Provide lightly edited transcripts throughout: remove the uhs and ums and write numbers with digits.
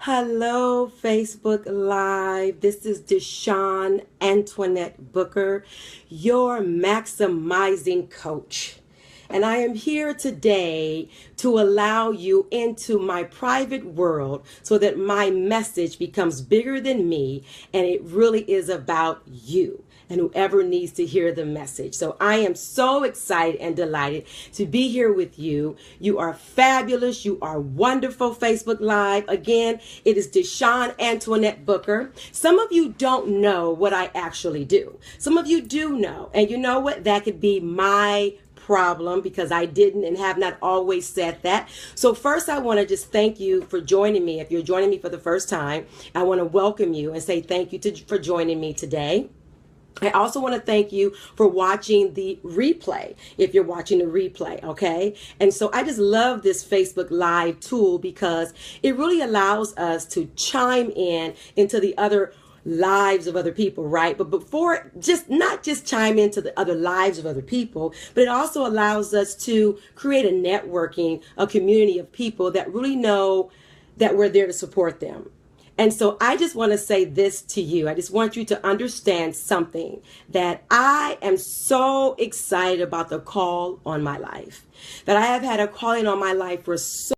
Hello, Facebook Live. This is Deshawn Antoinette Booker, your maximizing coach. And I am here today to allow you into my private world so that my message becomes bigger than me and it really is about you and whoever needs to hear the message. So I am so excited and delighted to be here with you. You are fabulous. You are wonderful. Facebook Live. Again, it is Deshawn Antoinette Booker. Some of you don't know what I actually do. Some of you do know. And you know what? That could be my problem because I didn't and have not always said that. So first I want to just thank you for joining me. If you're joining me for the first time, I want to welcome you and say thank you for joining me today. I also want to thank you for watching the replay, if you're watching the replay, okay? And so I just love this Facebook Live tool because it really allows us to chime in into the other lives of other people, right? But before, not just chime into the other lives of other people, but it also allows us to create a networking, a community of people that really know that we're there to support them. And so I just want to say this to you. I just want you to understand something, that I am so excited about the call on my life, that I have had a calling on my life for so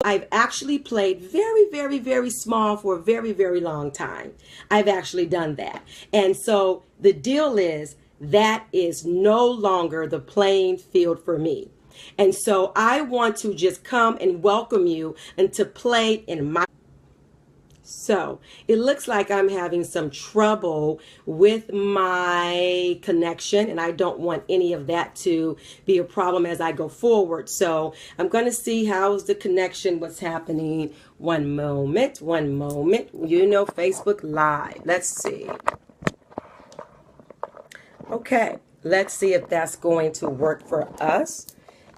I've actually played very, very, very small for a very, very long time. I've actually done that. And so the deal is that is no longer the playing field for me. And so I want to just come and welcome you and to play in my So it looks like I'm having some trouble with my connection, and I don't want any of that to be a problem as I go forward. So I'm going to see how's the connection, what's happening. One moment. You know, Facebook Live. Let's see. Okay, let's see if that's going to work for us.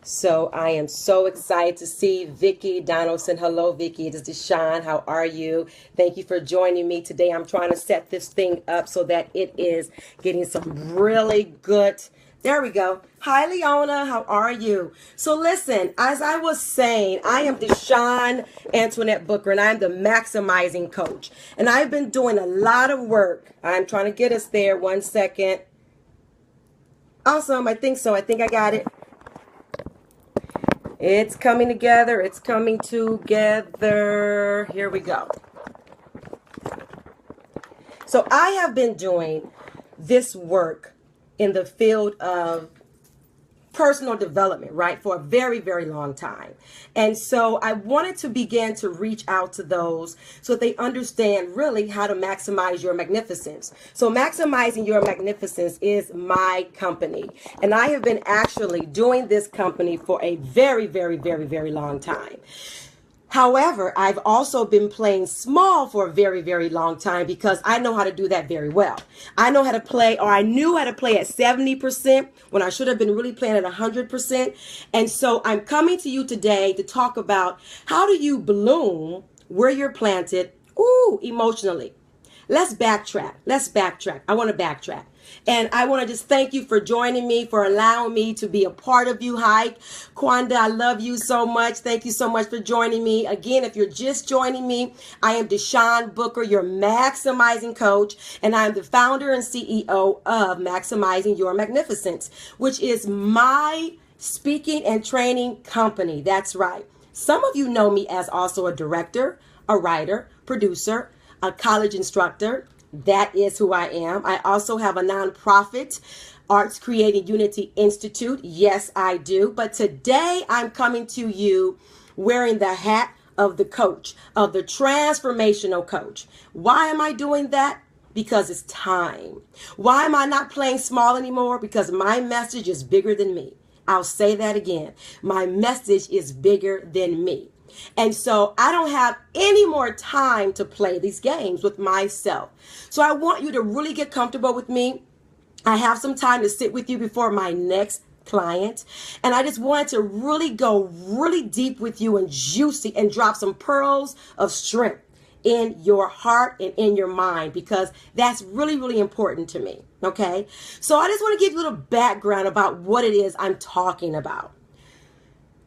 So I am so excited to see Vicki Donaldson. Hello, Vicki. It is Deshawn. How are you? Thank you for joining me today. I'm trying to set this thing up so that it is getting some really good. There we go. Hi, Leona. How are you? So listen, as I was saying, I am Deshawn Antoinette Booker, and I'm the maximizing coach. And I've been doing a lot of work. I'm trying to get us there. 1 second. Awesome. I think so. I think I got it. It's coming together. It's coming together. Here we go. So I have been doing this work in the field of personal development, right, for a very, very long time. And so I wanted to begin to reach out to those so that they understand really how to maximize your magnificence. So maximizing your magnificence is my company. And I have been actually doing this company for a very, very, very, very long time. However, I've also been playing small for a very, very long time because I know how to do that very well. I know how to play, or I knew how to play at 70% when I should have been really playing at 100%. And so I'm coming to you today to talk about how do you bloom where you're planted, emotionally. Let's backtrack. I want to backtrack. And I want to just thank you for joining me, for allowing me to be a part of you. Hi, Kwanda, I love you so much. Thank you so much for joining me. Again, if you're just joining me, I am Deshawn Booker, your maximizing coach, and I'm the founder and CEO of Maximizing Your Magnificence, which is my speaking and training company. That's right. Some of you know me as also a director, a writer, producer, a college instructor. That is who I am. I also have a nonprofit, Arts Creating Unity Institute. Yes, I do. But today I'm coming to you wearing the hat of the coach, of the transformational coach. Why am I doing that? Because it's time. Why am I not playing small anymore? Because my message is bigger than me. I'll say that again. My message is bigger than me. And so I don't have any more time to play these games with myself. So I want you to really get comfortable with me. I have some time to sit with you before my next client. And I just wanted to really go really deep with you and juicy and drop some pearls of strength in your heart and in your mind, because that's really, really important to me. Okay. So I just want to give you a little background about what it is I'm talking about.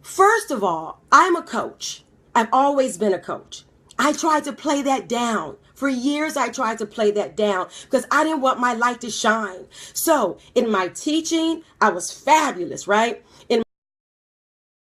First of all, I'm a coach. I've always been a coach. I tried to play that down. For years, I tried to play that down because I didn't want my light to shine. So in my teaching, I was fabulous, right?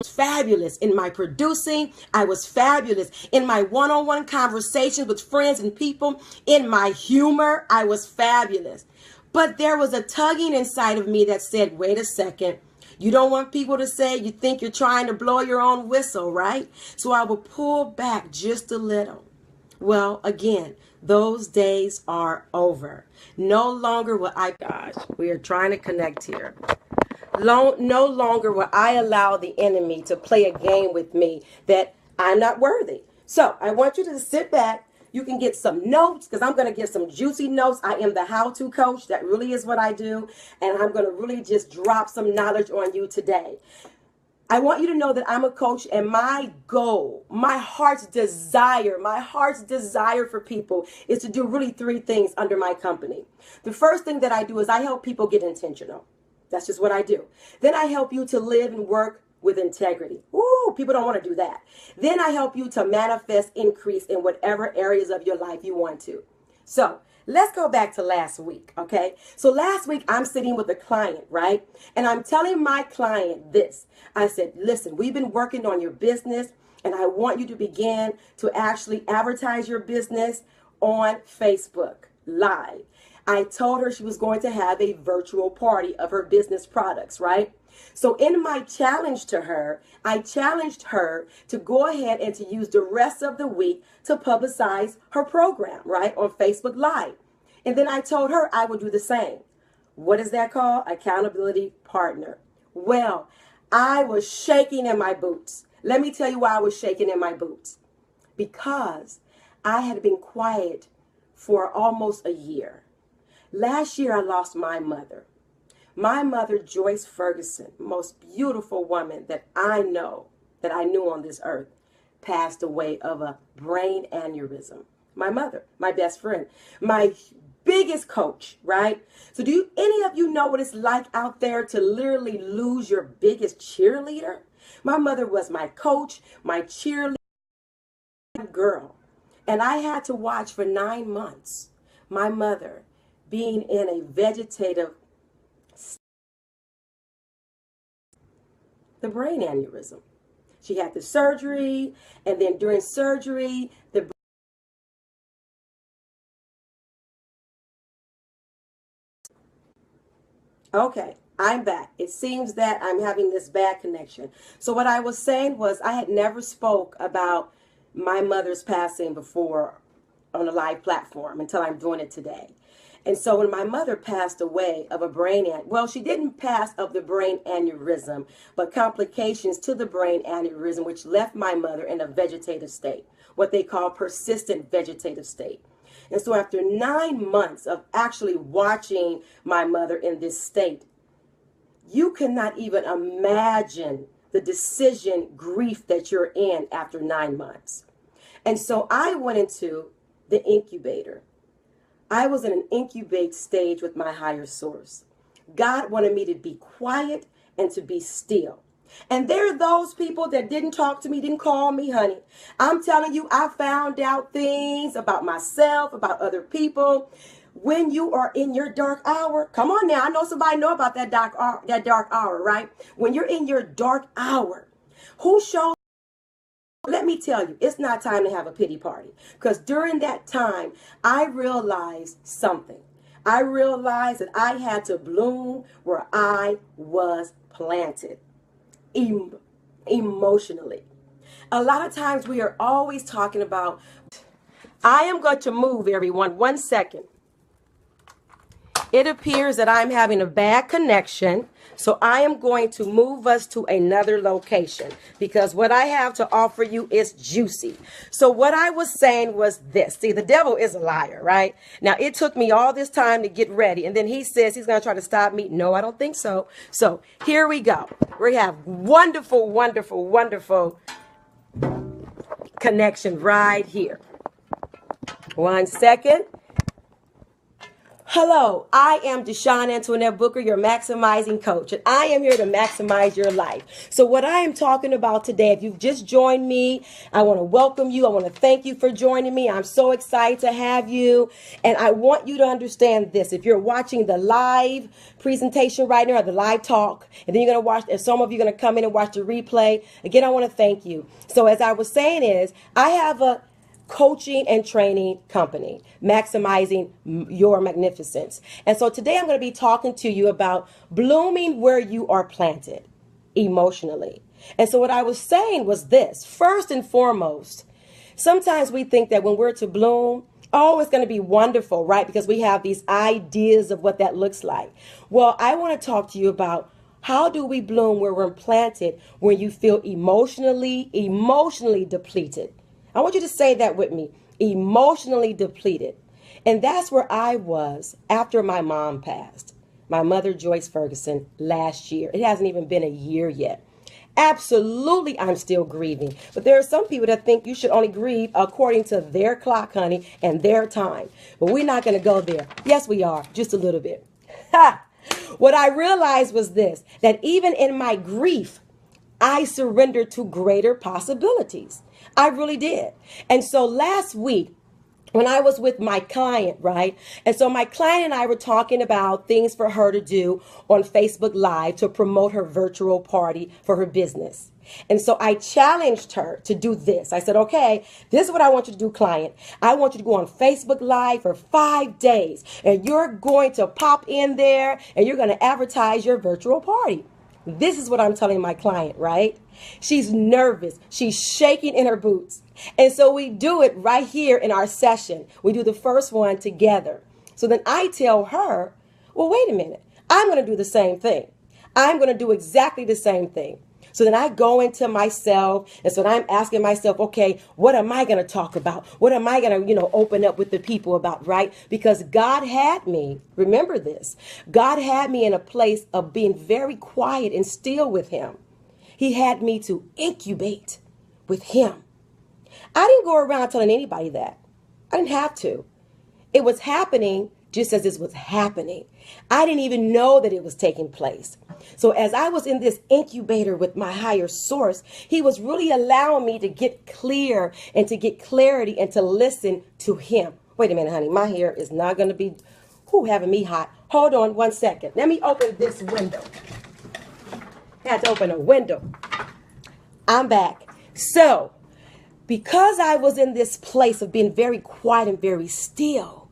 Fabulous. In my producing, I was fabulous. In my one-on-one conversations with friends and people, in my humor, I was fabulous. But there was a tugging inside of me that said, wait a second. You don't want people to say you think you're trying to blow your own whistle, right? So I would pull back just a little. Well, again, those days are over. No longer will gosh, we are trying to connect here. No longer will I allow the enemy to play a game with me that I'm not worthy. So I want you to sit back. You can get some notes because I'm going to get some juicy notes. I am the how-to coach. That really is what I do. And I'm going to really just drop some knowledge on you today. I want you to know that I'm a coach, and my goal, my heart's desire for people is to do really three things under my company. The first thing that I do is I help people get intentional. That's just what I do. Then I help you to live and work with integrity. Ooh, people don't want to do that. Then I help you to manifest increase in whatever areas of your life you want to. So let's go back to last week, okay? So last week I'm sitting with a client, right? And I'm telling my client this. I said, listen, we've been working on your business, and I want you to begin to actually advertise your business on Facebook Live. I told her she was going to have a virtual party of her business products, right? So in my challenge to her, I challenged her to go ahead and to use the rest of the week to publicize her program, right, on Facebook Live. And then I told her I would do the same. What is that called? Accountability partner. Well, I was shaking in my boots. Let me tell you why I was shaking in my boots. Because I had been quiet for almost a year. Last year, I lost my mother. My mother, Joyce Ferguson, most beautiful woman that I knew on this earth, passed away of a brain aneurysm. My mother, my best friend, my biggest coach, right? So any of you know what it's like out there to literally lose your biggest cheerleader? My mother was my coach, my cheerleader girl. And I had to watch for 9 months my mother being in a vegetative state, the brain aneurysm. She had the surgery, and then during surgery, okay, I'm back. It seems that I'm having this bad connection. So what I was saying was I had never spoke about my mother's passing before on a live platform until I'm doing it today. And so when my mother passed away of a she didn't pass of the brain aneurysm, but complications to the brain aneurysm, which left my mother in a vegetative state, what they call persistent vegetative state. And so after 9 months of actually watching my mother in this state, you cannot even imagine the decision grief that you're in after 9 months. And so I went into the incubator. I was in an incubate stage with my higher source. God wanted me to be quiet and to be still. And there are those people that didn't talk to me, didn't call me, honey. I'm telling you, I found out things about myself, about other people. When you are in your dark hour, come on now, I know somebody know about that dark hour, right? When you're in your dark hour, who shows? Let me tell you, it's not time to have a pity party. Because during that time, I realized something. I realized that I had to bloom where I was planted. Emotionally. A lot of times we are always talking about, I am going to move, everyone. 1 second. It appears that I'm having a bad connection, so I am going to move us to another location because what I have to offer you is juicy. So what I was saying was this. See, the devil is a liar, right? Now, it took me all this time to get ready, and then he says he's going to try to stop me. No, I don't think so. So here we go. We have wonderful, wonderful, wonderful connection right here. 1 second. Hello, I am Deshawn Antoinette Booker, your maximizing coach, and I am here to maximize your life. So what I am talking about today, if you've just joined me, I want to welcome you. I want to thank you for joining me. I'm so excited to have you, and I want you to understand this. If you're watching the live presentation right now, or the live talk, and then you're going to watch, and some of you are going to come in and watch the replay, again, I want to thank you. So as I was saying is, I have a coaching and training company, maximizing your magnificence. And so today I'm going to be talking to you about blooming where you are planted emotionally. And so what I was saying was this: first and foremost, sometimes we think that when we're to bloom, oh, it's going to be wonderful, right? Because we have these ideas of what that looks like. Well, I want to talk to you about how do we bloom where we're planted when you feel emotionally depleted. I want you to say that with me, emotionally depleted. And that's where I was after my mom passed, my mother, Joyce Ferguson, last year. It hasn't even been a year yet. Absolutely, I'm still grieving. But there are some people that think you should only grieve according to their clock, honey, and their time. But we're not going to go there. Yes, we are, just a little bit. Ha! What I realized was this, that even in my grief, I surrendered to greater possibilities. I really did. And so last week, when I was with my client, right? And so my client and I were talking about things for her to do on Facebook Live to promote her virtual party for her business. And so I challenged her to do this. I said, okay, this is what I want you to do, client. I want you to go on Facebook Live for 5 days, and you're going to pop in there and you're going to advertise your virtual party. This is what I'm telling my client, right? She's nervous. She's shaking in her boots. And so we do it right here in our session. We do the first one together. So then I tell her, well, wait a minute. I'm going to do the same thing. I'm going to do exactly the same thing. So then I go into myself, and so I'm asking myself, okay, what am I going to talk about? What am I going to, open up with the people about, right? Because God had me, remember this, God had me in a place of being very quiet and still with him. He had me to incubate with him. I didn't go around telling anybody that. I didn't have to. It was happening just as this was happening. I didn't even know that it was taking place. So as I was in this incubator with my higher source, he was really allowing me to get clear and to get clarity and to listen to him. Wait a minute, honey. My hair is not going to be having me hot. Hold on 1 second. Let me open this window. I had to open a window. I'm back. So because I was in this place of being very quiet and very still,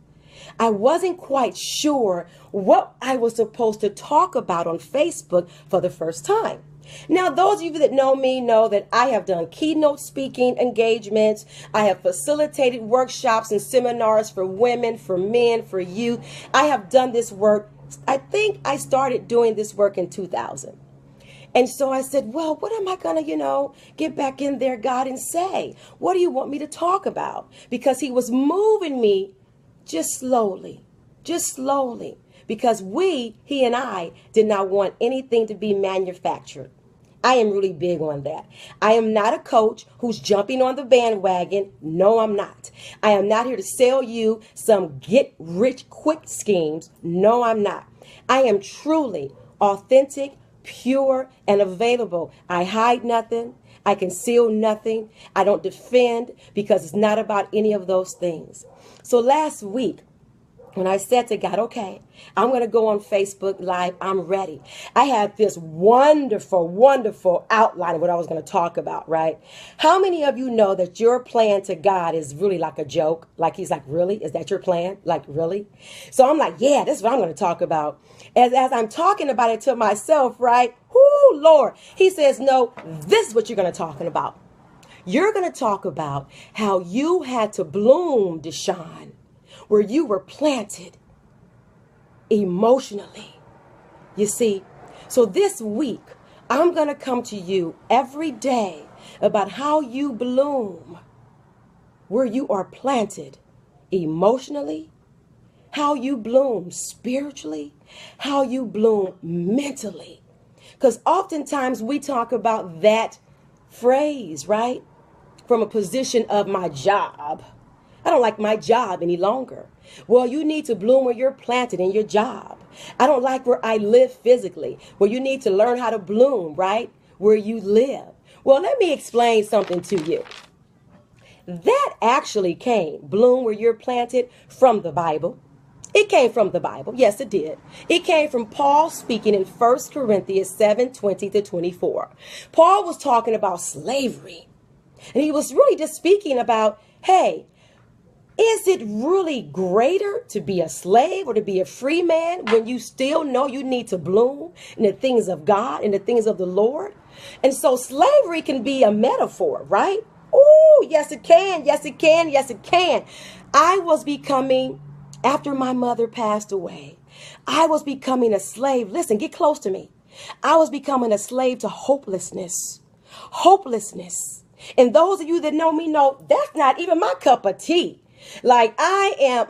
I wasn't quite sure what I was supposed to talk about on Facebook for the first time. Now, those of you that know me know that I have done keynote speaking engagements. I have facilitated workshops and seminars for women, for men, for youth. I have done this work. I think I started doing this work in 2000. And so I said, well, what am I going to, get back in there, God, and say? What do you want me to talk about? Because he was moving me just slowly, because he and I did not want anything to be manufactured. I am really big on that. I am not a coach who's jumping on the bandwagon. No, I'm not. I am not here to sell you some get rich quick schemes. No, I'm not. I am truly authentic, pure, and available. I hide nothing. I conceal nothing. I don't defend, because it's not about any of those things. So last week, when I said to God, okay, I'm going to go on Facebook Live, I'm ready. I had this wonderful, wonderful outline of what I was going to talk about, right? How many of you know that your plan to God is really like a joke? Like he's like, really? Is that your plan? Like, really? So I'm like, yeah, this is what I'm going to talk about. As I'm talking about it to myself, right? Whoo, Lord. He says, no, this is what you're going to talk about. You're going to talk about how you had to bloom, Deshawn, where you were planted emotionally. You see, so this week, I'm going to come to you every day about how you bloom where you are planted emotionally, how you bloom spiritually, how you bloom mentally. Because oftentimes we talk about that phrase, right? From a position of my job. I don't like my job any longer. Well, you need to bloom where you're planted in your job. I don't like where I live physically. Well, you need to learn how to bloom, right? Where you live. Well, let me explain something to you. That actually came, bloom where you're planted, from the Bible. It came from the Bible. Yes, it did. It came from Paul speaking in 1 Corinthians 7:20-24. Paul was talking about slavery. And he was really just speaking about, hey, is it really greater to be a slave or to be a free man when you still know you need to bloom in the things of God, in the things of the Lord? And so slavery can be a metaphor, right? Oh, yes, it can. Yes, it can. Yes, it can. I was becoming, after my mother passed away, I was becoming a slave. Listen, get close to me. I was becoming a slave to hopelessness. Hopelessness. And those of you that know me know that's not even my cup of tea. Like I am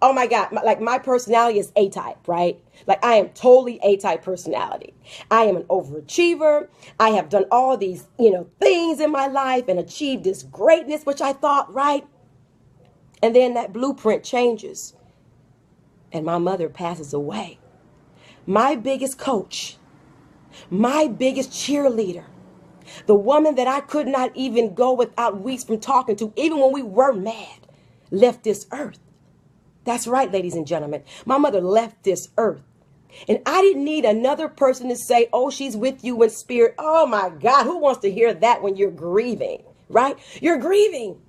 oh my God, like my personality is A-type, right? Like I am totally A-type personality. I am an overachiever. I have done all these, things in my life and achieved this greatness, which I thought, right? And then that blueprint changes and my mother passes away. My biggest coach, my biggest cheerleader, the woman that I could not even go without weeks from talking to, even when we were mad, left this earth. That's right, ladies and gentlemen. My mother left this earth. And I didn't need another person to say, oh, she's with you in spirit. Oh, my God, who wants to hear that when you're grieving, right? You're grieving.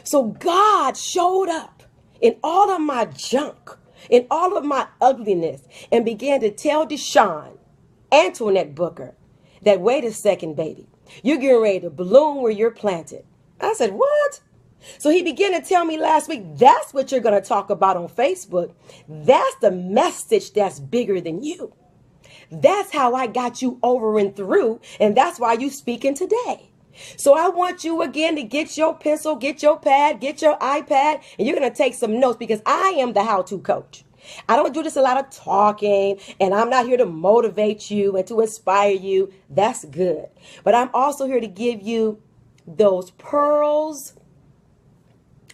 So God showed up in all of my junk, in all of my ugliness, and began to tell Deshawn, Antoinette Booker, that wait a second, baby. You're getting ready to bloom where you're planted. I said, what? So he began to tell me last week, that's what you're going to talk about on Facebook. That's the message that's bigger than you. That's how I got you over and through. And that's why you speaking today. So I want you again to get your pencil, get your pad, get your iPad, and you're going to take some notes because I am the how-to coach. I don't do this a lot of talking, and I'm not here to motivate you and to inspire you. That's good. But I'm also here to give you those pearls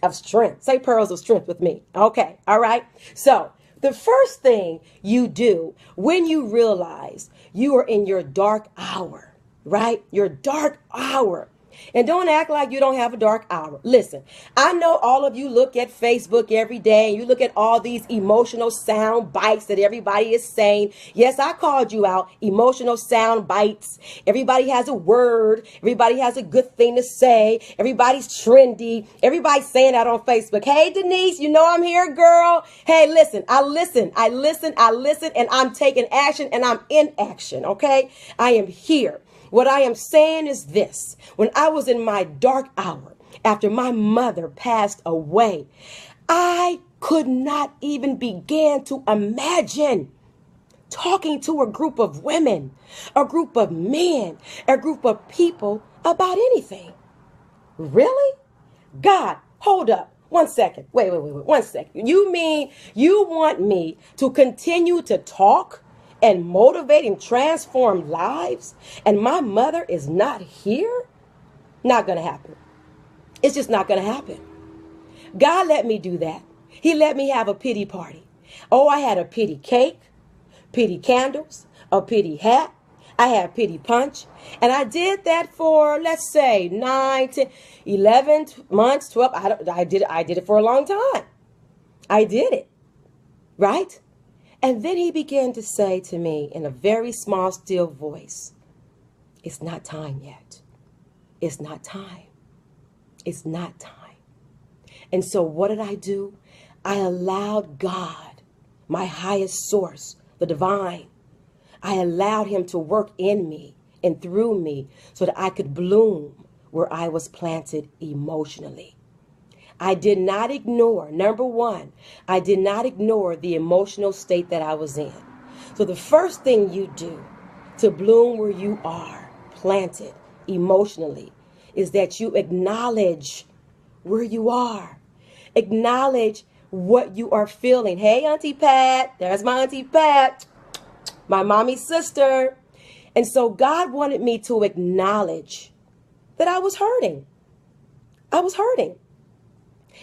of strength. Say pearls of strength with me. Okay. All right. So the first thing you do when you realize you are in your dark hour, right? Your dark hour. And don't act like you don't have a dark hour. Listen, I know all of you look at Facebook every day and you look at all these emotional sound bites that everybody is saying. Yes, I called you out. Emotional sound bites. Everybody has a word. Everybody has a good thing to say. Everybody's trendy. Everybody's saying that on Facebook. Hey, Denise, you know I'm here, girl. Hey, listen, I listen, and I'm taking action and I'm in action, okay? I am here. What I am saying is this. When I was in my dark hour, after my mother passed away, I could not even begin to imagine talking to a group of women, a group of men, a group of people about anything. Really? God, hold up. 1 second. Wait, 1 second. You mean you want me to continue to talk and motivate and transform lives, and my mother is not here? Not going to happen. It's just not going to happen. God let me do that. He let me have a pity party. Oh, I had a pity cake, pity candles, a pity hat. I had pity punch. And I did that for, let's say, 9, 10, 11 months, 12. I did it for a long time. I did it. Right? And then he began to say to me in a very small, still voice, it's not time yet. It's not time. It's not time. And so what did I do? I allowed God, my highest source, the divine, I allowed him to work in me and through me so that I could bloom where I was planted emotionally. I did not ignore, number one, I did not ignore the emotional state that I was in. So the first thing you do to bloom where you are planted emotionally is that you acknowledge where you are. Acknowledge what you are feeling. Hey, Auntie Pat, there's my Auntie Pat, my mommy's sister. And so God wanted me to acknowledge that I was hurting. I was hurting.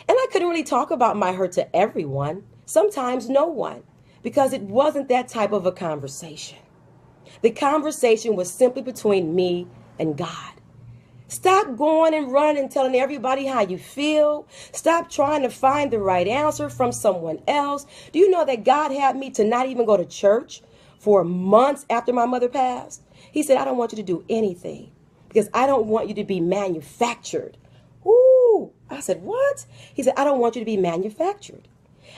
And I couldn't really talk about my hurt to everyone, sometimes no one, because it wasn't that type of a conversation. The conversation was simply between me and God. Stop going and running and telling everybody how you feel. Stop trying to find the right answer from someone else. Do you know that God had me to not even go to church for months after my mother passed? He said, I don't want you to do anything because I don't want you to be manufactured. Ooh, I said, what? He said, I don't want you to be manufactured.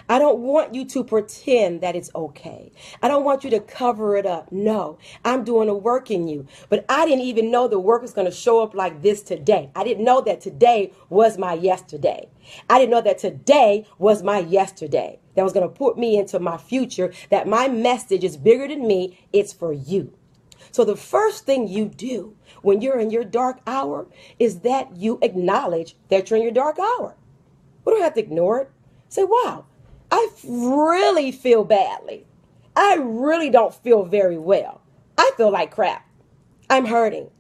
I don't want you to pretend that it's okay. I don't want you to cover it up. No, I'm doing a work in you. But I didn't even know the work was going to show up like this today. I didn't know that today was my yesterday. I didn't know that today was my yesterday. That was going to put me into my future, that my message is bigger than me. It's for you. So the first thing you do when you're in your dark hour is that you acknowledge that you're in your dark hour. We don't have to ignore it. Say, wow, I really feel badly. I really don't feel very well. I feel like crap. I'm hurting.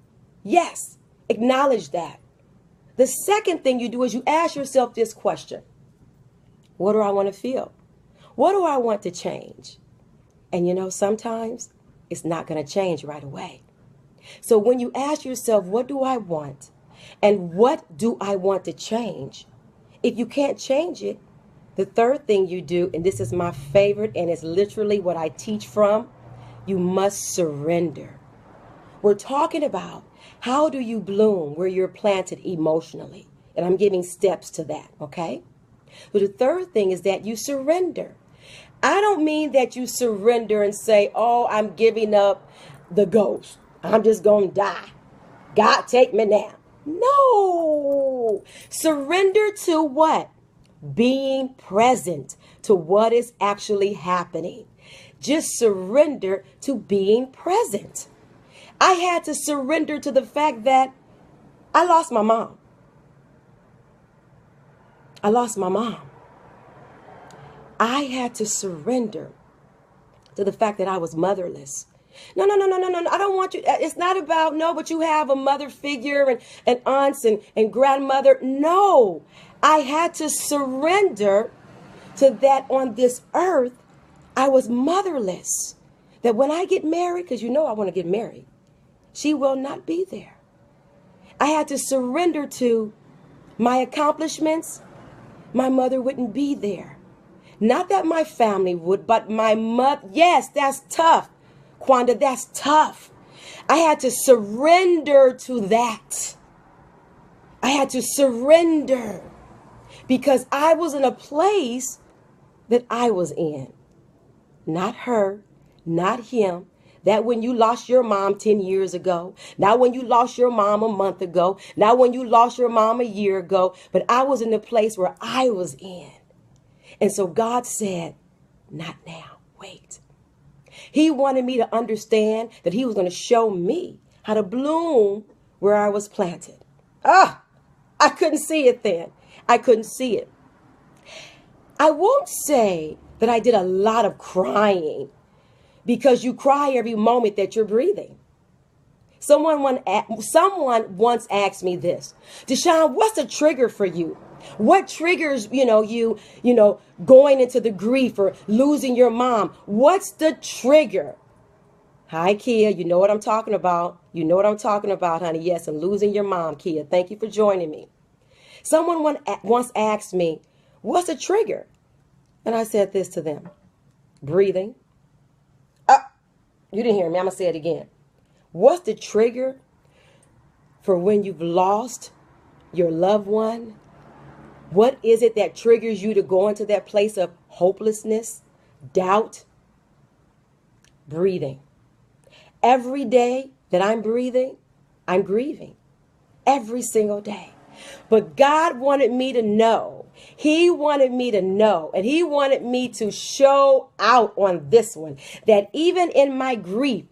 Yes, acknowledge that. The second thing you do is you ask yourself this question. What do I want to feel? What do I want to change? And you know, sometimes it's not going to change right away. So when you ask yourself, what do I want? And what do I want to change? If you can't change it, the third thing you do, and this is my favorite, and it's literally what I teach from, you must surrender. We're talking about how do you bloom where you're planted emotionally. And I'm giving steps to that, okay? But the third thing is that you surrender. I don't mean that you surrender and say, oh, I'm giving up the ghost. I'm just going to die. God, take me now. No. Surrender to what? Being present to what is actually happening. Just surrender to being present. I had to surrender to the fact that I lost my mom. I lost my mom. I had to surrender to the fact that I was motherless. No. I don't want you. It's not about, no, but you have a mother figure and aunts and grandmother. No, I had to surrender to that on this earth. I was motherless. That when I get married, because you know I want to get married, she will not be there. I had to surrender to my accomplishments. My mother wouldn't be there. Not that my family would, but my mother. Yes, that's tough. Quanda, that's tough. I had to surrender to that. I had to surrender because I was in a place that I was in. Not her, not him. That when you lost your mom 10 years ago, not when you lost your mom a month ago, not when you lost your mom a year ago, but I was in the place where I was in. And so God said, not now, wait. He wanted me to understand that he was going to show me how to bloom where I was planted. I couldn't see it then. I couldn't see it. I won't say that I did a lot of crying because you cry every moment that you're breathing. Someone once asked me this, Deshaun, what's the trigger for you? What triggers, you going into the grief or losing your mom? What's the trigger? Hi, Kia. You know what I'm talking about. You know what I'm talking about, honey. Yes, and losing your mom, Kia. Thank you for joining me. Someone once asked me, what's the trigger? And I said this to them. Breathing. You didn't hear me. I'm going to say it again. What's the trigger for when you've lost your loved one? What is it that triggers you to go into that place of hopelessness, doubt? Breathing. Every day that I'm breathing, I'm grieving. Every single day. But God wanted me to know. He wanted me to know. And he wanted me to show out on this one. That even in my grief,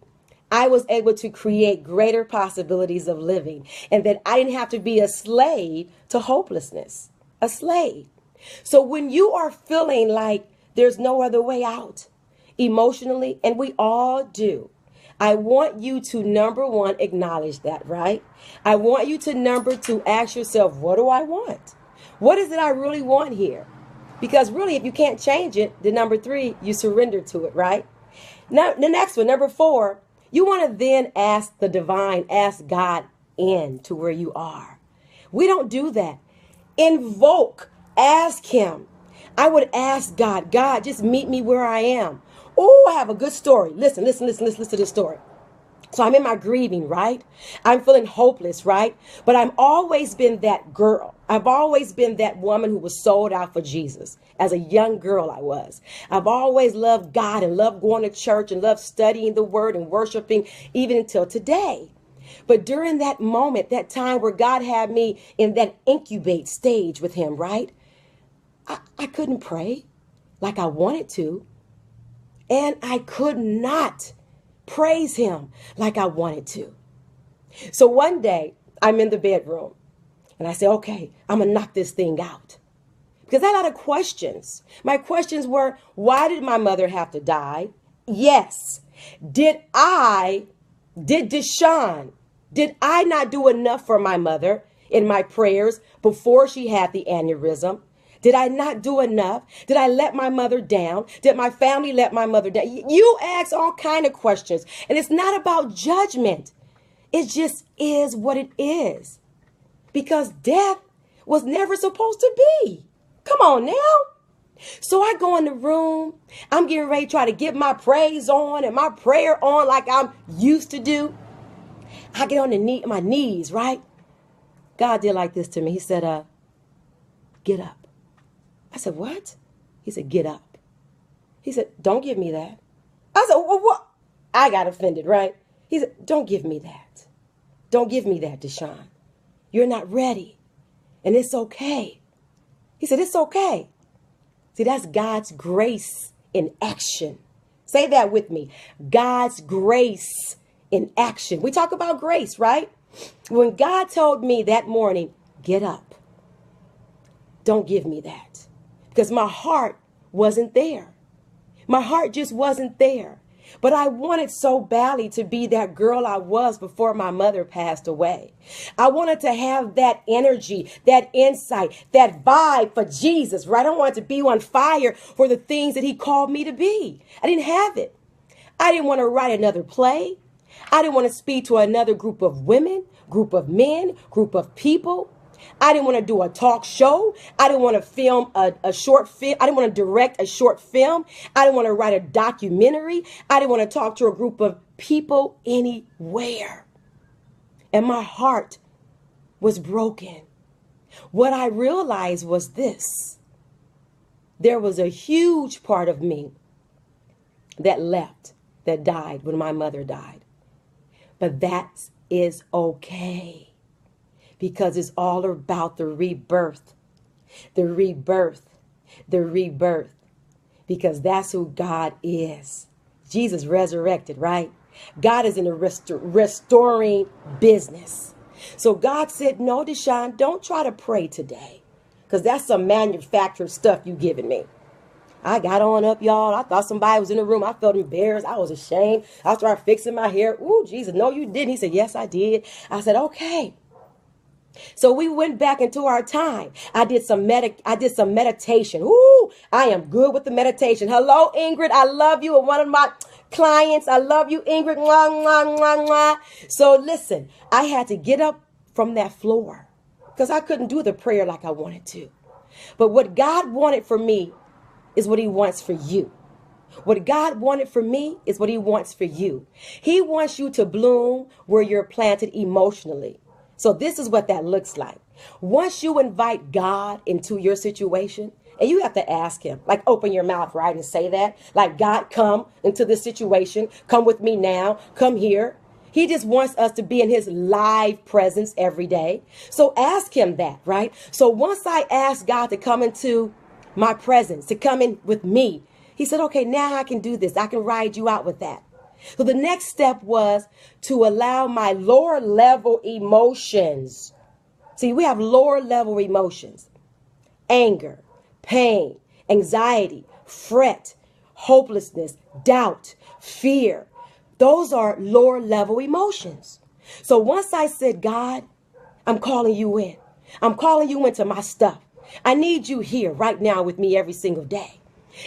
I was able to create greater possibilities of living. And that I didn't have to be a slave to hopelessness. A slave. So when you are feeling like there's no other way out emotionally, and we all do, I want you to, number one, acknowledge that, right? I want you to, number two, ask yourself, what do I want? What is it I really want here? Because really, if you can't change it, then number 3, you surrender to it, right? Now, the next one, number 4, you want to then ask the divine, ask God in to where you are. We don't do that. Invoke, ask him. I would ask God, God, just meet me where I am. Oh, I have a good story. Listen to this story. So I'm in my grieving, right? I'm feeling hopeless, right? But I've always been that girl. I've always been that woman who was sold out for Jesus. As a young girl, I was. I've always loved God and loved going to church and loved studying the word and worshiping even until today. But during that moment, that time where God had me in that incubate stage with him, right? I couldn't pray like I wanted to. And I could not praise him like I wanted to. So one day I'm in the bedroom and I say, okay, I'm going to knock this thing out. Because I had a lot of questions. My questions were, why did my mother have to die? Yes. Did Deshawn, did I not do enough for my mother in my prayers before she had the aneurysm? Did I not do enough? Did I let my mother down? Did my family let my mother down? You ask all kind of questions. And it's not about judgment. It just is what it is. Because death was never supposed to be. Come on now. So I go in the room. I'm getting ready to try to get my praise on and my prayer on like I'm used to do. I get on my knees, right? God did like this to me. He said, get up. I said, what? He said, get up. He said, don't give me that. I said, well, what? I got offended, right? He said, don't give me that. Don't give me that, Deshawn. You're not ready. And it's okay. He said, it's okay. See, that's God's grace in action. Say that with me. God's grace in action. We talk about grace, right? When God told me that morning, get up. Don't give me that. Because my heart wasn't there. My heart just wasn't there. But I wanted so badly to be that girl I was before my mother passed away. I wanted to have that energy, that insight, that vibe for Jesus, right? I wanted to be on fire for the things that he called me to be. I didn't have it. I didn't want to write another play. I didn't want to speak to another group of women, group of men, group of people. I didn't want to do a talk show. I didn't want to film a short film. I didn't want to direct a short film. I didn't want to write a documentary. I didn't want to talk to a group of people anywhere. And my heart was broken. What I realized was this. There was a huge part of me that left, that died when my mother died. But that is okay. Because it's all about the rebirth, the rebirth, the rebirth. Because that's who God is. Jesus resurrected, right? God is in the restoring business. So God said, no, Deshawn, don't try to pray today. Because that's some manufactured stuff you giving me. I got on up, y'all. I thought somebody was in the room. I felt embarrassed. I was ashamed. I started fixing my hair. Ooh, Jesus, no, you didn't. He said, yes, I did. I said, okay. So we went back into our time. I did some meditation. Ooh, I am good with the meditation. Hello, Ingrid. I love you. And one of my clients. I love you, Ingrid. Mwah, mwah, mwah, mwah. So listen, I had to get up from that floor because I couldn't do the prayer like I wanted to. But what God wanted for me is what he wants for you. What God wanted for me is what he wants for you. He wants you to bloom where you're planted emotionally. So this is what that looks like. Once you invite God into your situation, and you have to ask him, like open your mouth, right, and say that, like, God, come into this situation. Come with me now. Come here. He just wants us to be in his live presence every day. So ask him that, right? So once I asked God to come into my presence, to come in with me, he said, okay, now I can do this. I can ride you out with that. So the next step was to allow my lower level emotions. See, we have lower level emotions. Anger, pain, anxiety, fret, hopelessness, doubt, fear. Those are lower level emotions. So once I said, God, I'm calling you in. I'm calling you into my stuff. I need you here right now with me every single day.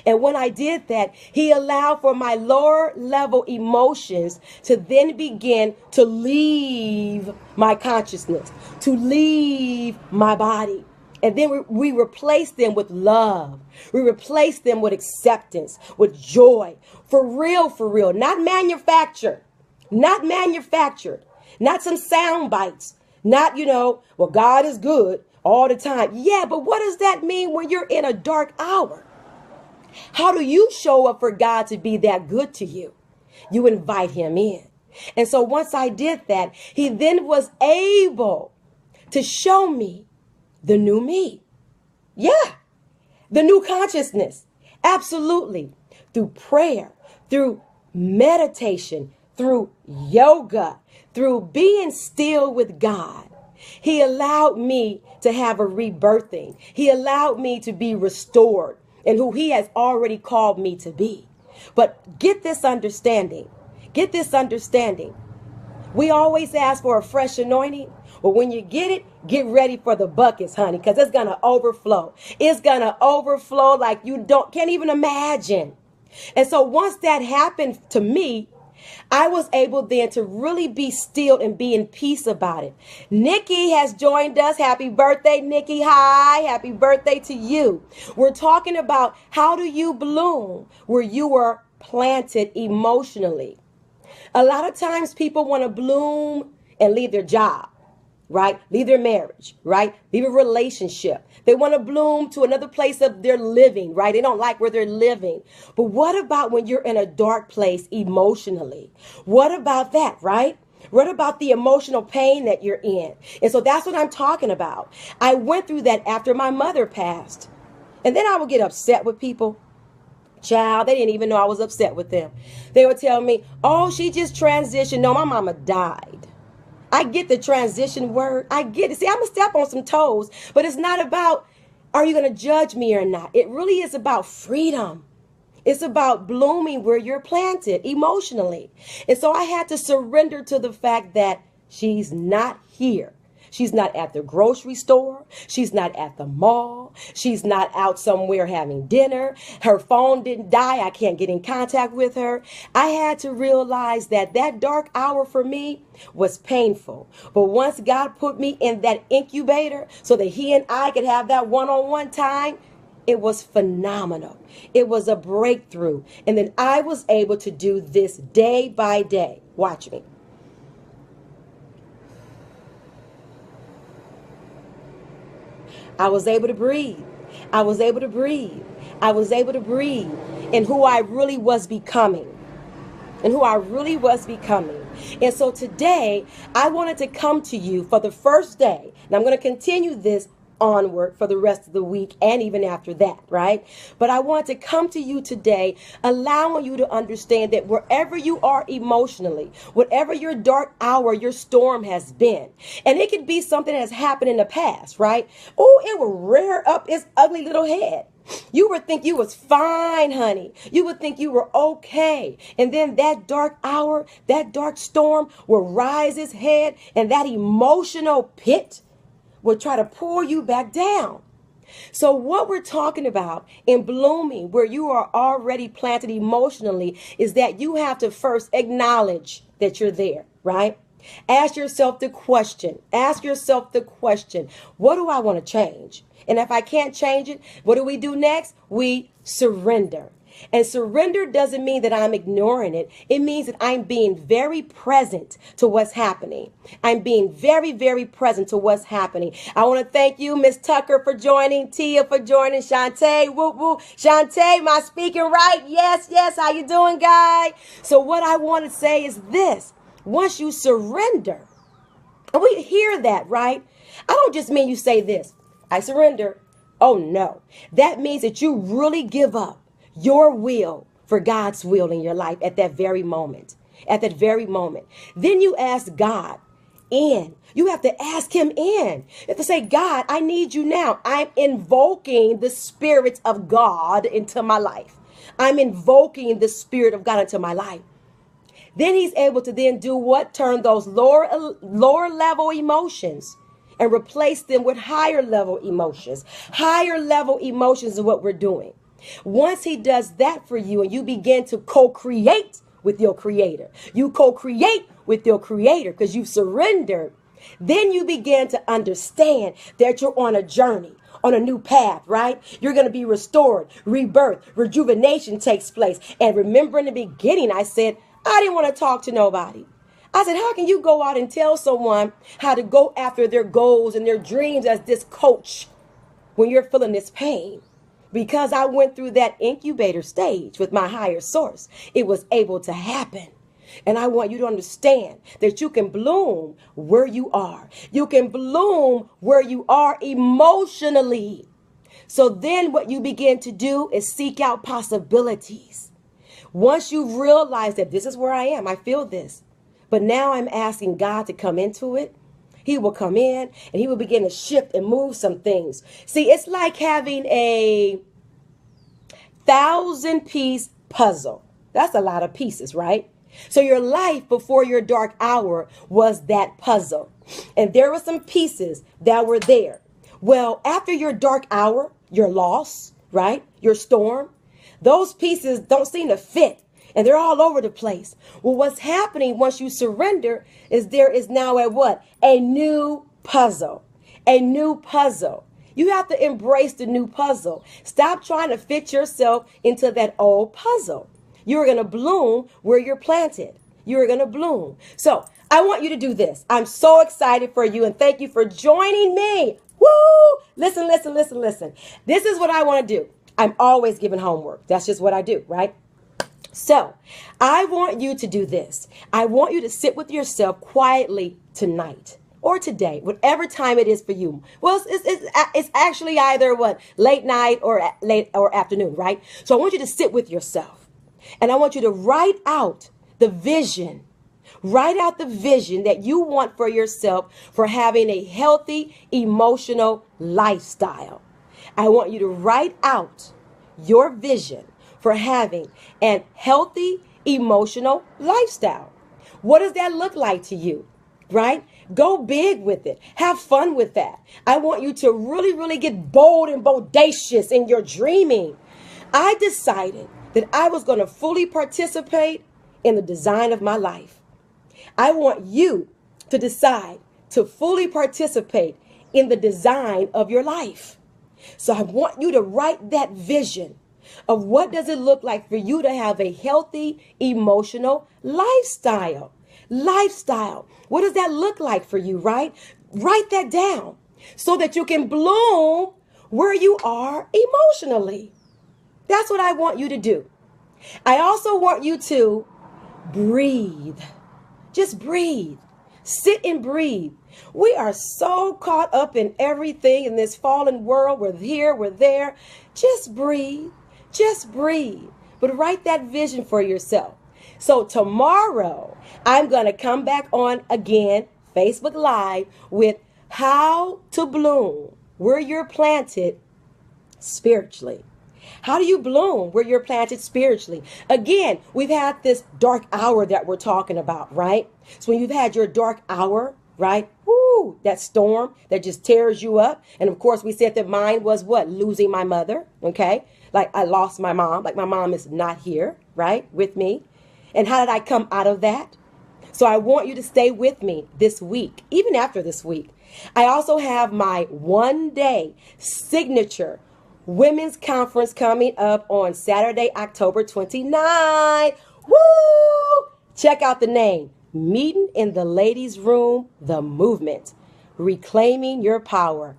And when I did that, he allowed for my lower level emotions to then begin to leave my consciousness, to leave my body. And then we replace them with love. We replace them with acceptance, with joy. For real, not manufactured, not manufactured, not some sound bites, not, well, God is good all the time. Yeah, but what does that mean when you're in a dark hour? How do you show up for God to be that good to you? You invite him in. And so once I did that, he then was able to show me the new me. Yeah, the new consciousness. Absolutely. Through prayer, through meditation, through yoga, through being still with God. He allowed me to have a rebirthing. He allowed me to be restored in who he has already called me to be. But get this understanding. Get this understanding. We always ask for a fresh anointing. But when you get it, get ready for the buckets, honey, because it's going to overflow. It's going to overflow like you can't even imagine. And so once that happened to me, I was able then to really be still and be in peace about it. Nikki has joined us. Happy birthday, Nikki. Hi. Happy birthday to you. We're talking about how do you bloom where you were planted emotionally. A lot of times people want to bloom and leave their job, right? Leave their marriage, right? Leave a relationship. They want to bloom to another place of their living, right? They don't like where they're living. But what about when you're in a dark place emotionally? What about that, right? What about the emotional pain that you're in? And so that's what I'm talking about. I went through that after my mother passed. And then I would get upset with people. Child, they didn't even know I was upset with them. They would tell me, oh, she just transitioned. No, my mama died. I get the transition word. I get it. See, I'm going to step on some toes, but it's not about, are you going to judge me or not? It really is about freedom. It's about blooming where you're planted emotionally. And so I had to surrender to the fact that she's not here. She's not at the grocery store. She's not at the mall. She's not out somewhere having dinner. Her phone didn't die. I can't get in contact with her. I had to realize that that dark hour for me was painful. But once God put me in that incubator so that he and I could have that one-on-one time, it was phenomenal. It was a breakthrough. And then I was able to do this day by day. Watch me. I was able to breathe. I was able to breathe. I was able to breathe in who I really was becoming. And who I really was becoming. And so today, I wanted to come to you for the first day. And I'm going to continue this onward for the rest of the week and even after that, right? But I want to come to you today, allowing you to understand that wherever you are emotionally, whatever your dark hour, your storm has been, and it could be something that has happened in the past, right? Oh, it will rear up its ugly little head. You would think you was fine, honey. You would think you were okay. And then that dark hour, that dark storm will rise its head, and that emotional pit will try to pull you back down. So what we're talking about in blooming, where you are already planted emotionally, is that you have to first acknowledge that you're there, right? Ask yourself the question. Ask yourself the question, what do I want to change? And if I can't change it, what do we do next? We surrender. And surrender doesn't mean that I'm ignoring it. It means that I'm being very present to what's happening. I'm being very, very present to what's happening. I want to thank you, Miss Tucker, for joining, Tia for joining, Shantae, woo woo. Shantae, am I speaking right? Yes, yes. How you doing, guy? So what I want to say is this. Once you surrender, and we hear that, right? I don't just mean you say this, I surrender. Oh, no. That means that you really give up your will for God's will in your life at that very moment. At that very moment. Then you ask God in. You have to ask him in. You have to say, God, I need you now. I'm invoking the Spirit of God into my life. I'm invoking the Spirit of God into my life. Then he's able to then do what? Turn those lower level emotions and replace them with higher level emotions. Higher level emotions is what we're doing. Once he does that for you and you begin to co-create with your creator, you co-create with your creator because you've surrendered, then you begin to understand that you're on a journey, on a new path, right? You're going to be restored, rebirth, rejuvenation takes place. And remember in the beginning, I said, I didn't want to talk to nobody. I said, how can you go out and tell someone how to go after their goals and their dreams as this coach when you're feeling this pain? Because I went through that incubator stage with my higher source, it was able to happen. And I want you to understand that you can bloom where you are. You can bloom where you are emotionally. So then what you begin to do is seek out possibilities. Once you've realized that this is where I am, I feel this. But now I'm asking God to come into it. He will come in and he will begin to shift and move some things. See, it's like having a 1,000-piece puzzle. That's a lot of pieces, right? So your life before your dark hour was that puzzle. And there were some pieces that were there. Well, after your dark hour, your loss, right? Your storm, those pieces don't seem to fit. And they're all over the place. Well, what's happening once you surrender is there is now a what? A new puzzle. A new puzzle. You have to embrace the new puzzle. Stop trying to fit yourself into that old puzzle. You're going to bloom where you're planted. You're going to bloom. So I want you to do this. I'm so excited for you and thank you for joining me. Woo! Listen, listen, listen, listen. This is what I want to do. I'm always giving homework. That's just what I do, right? So I want you to do this. I want you to sit with yourself quietly tonight or today, whatever time it is for you. Well, it's actually either what, late night or late or afternoon, right? So I want you to sit with yourself and I want you to write out the vision. Write out the vision that you want for yourself for having a healthy emotional lifestyle. I want you to write out your vision for having a healthy emotional lifestyle. What does that look like to you? Right? Go big with it. Have fun with that. I want you to really, really get bold and bodacious in your dreaming. I decided that I was going to fully participate in the design of my life. I want you to decide to fully participate in the design of your life. So I want you to write that vision of what does it look like for you to have a healthy emotional lifestyle. Lifestyle. What does that look like for you, right? Write that down so that you can bloom where you are emotionally. That's what I want you to do. I also want you to breathe. Just breathe. Sit and breathe. We are so caught up in everything in this fallen world. We're here, we're there. Just breathe. Just breathe. But write that vision for yourself. So tomorrow, I'm going to come back on again, Facebook Live, with how to bloom where you're planted spiritually. How do you bloom where you're planted spiritually? Again, we've had this dark hour that we're talking about, right? So when you've had your dark hour, right? Woo, that storm that just tears you up. And of course, we said that mine was what? Losing my mother, okay? Like I lost my mom, like my mom is not here, right? With me. And how did I come out of that? So I want you to stay with me this week, even after this week. I also have my one-day signature women's conference coming up on Saturday, October 29th. Woo! Check out the name. Meeting in the Ladies' Room, the movement. Reclaiming your power.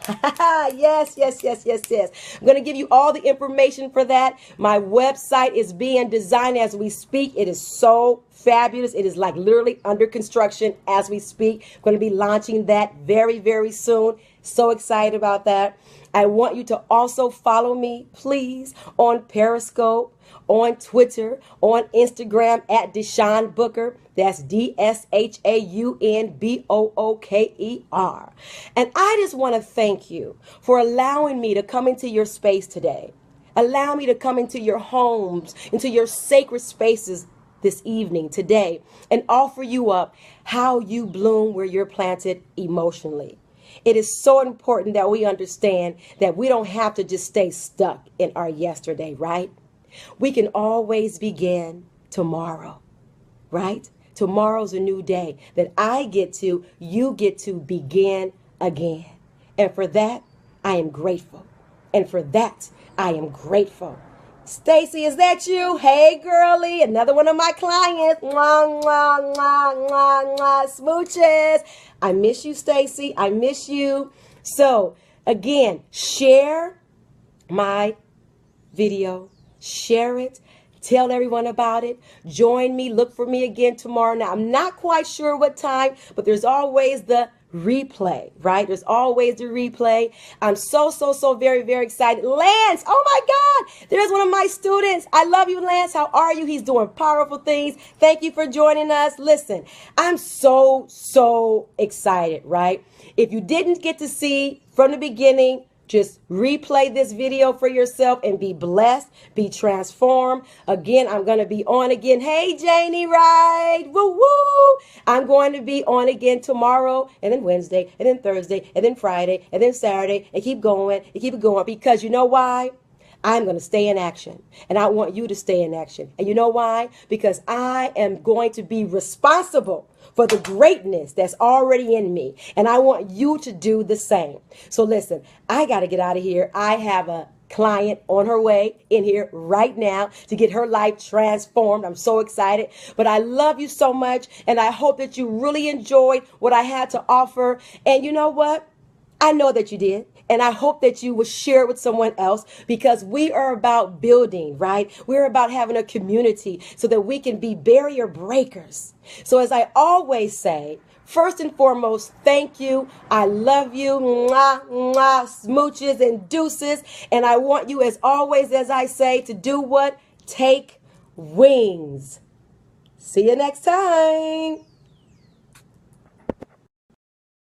Yes, yes, yes, yes, yes. I'm going to give you all the information for that. My website is being designed as we speak. It is so fabulous. It is like literally under construction as we speak. I'm going to be launching that very, very soon. So excited about that. I want you to also follow me, please, on Periscope, on Twitter, on Instagram at Deshaun Booker. That's DSHAUNBOOKER. And I just want to thank you for allowing me to come into your space today. Allow me to come into your homes, into your sacred spaces this evening, today, and offer you up how you bloom where you're planted emotionally. It is so important that we understand that we don't have to just stay stuck in our yesterday, right? We can always begin tomorrow, right? Tomorrow's a new day that you get to begin again. And for that, I am grateful. And for that, I am grateful. Stacy, is that you? Hey, girlie, another one of my clients. Mwah, mwah, mwah, mwah, mwah. Smooches. I miss you, Stacy. I miss you. So, again, share my video. Share it. Tell everyone about it. Join me. Look for me again tomorrow. Now, I'm not quite sure what time, but there's always the replay, right? There's always the replay. I'm so very, very excited. Lance, oh my God, there's one of my students. I love you, Lance. How are you? He's doing powerful things. Thank you for joining us. Listen, I'm so excited, right? If you didn't get to see from the beginning, just replay this video for yourself and be blessed, be transformed. Again, I'm going to be on again. Hey, Janie Wright. Woo woo. I'm going to be on again tomorrow and then Wednesday and then Thursday and then Friday and then Saturday and keep going and keep it going because you know why? I'm going to stay in action and I want you to stay in action. And you know why? Because I am going to be responsible for the greatness that's already in me. And I want you to do the same. So listen, I got to get out of here. I have a client on her way in here right now to get her life transformed. I'm so excited, but I love you so much. And I hope that you really enjoyed what I had to offer. And you know what? I know that you did. And I hope that you will share it with someone else because we are about building, right? We're about having a community so that we can be barrier breakers. So as I always say, first and foremost, thank you. I love you. Mwah, mwah, smooches and deuces. And I want you, as always, as I say, to do what? Take wings. See you next time.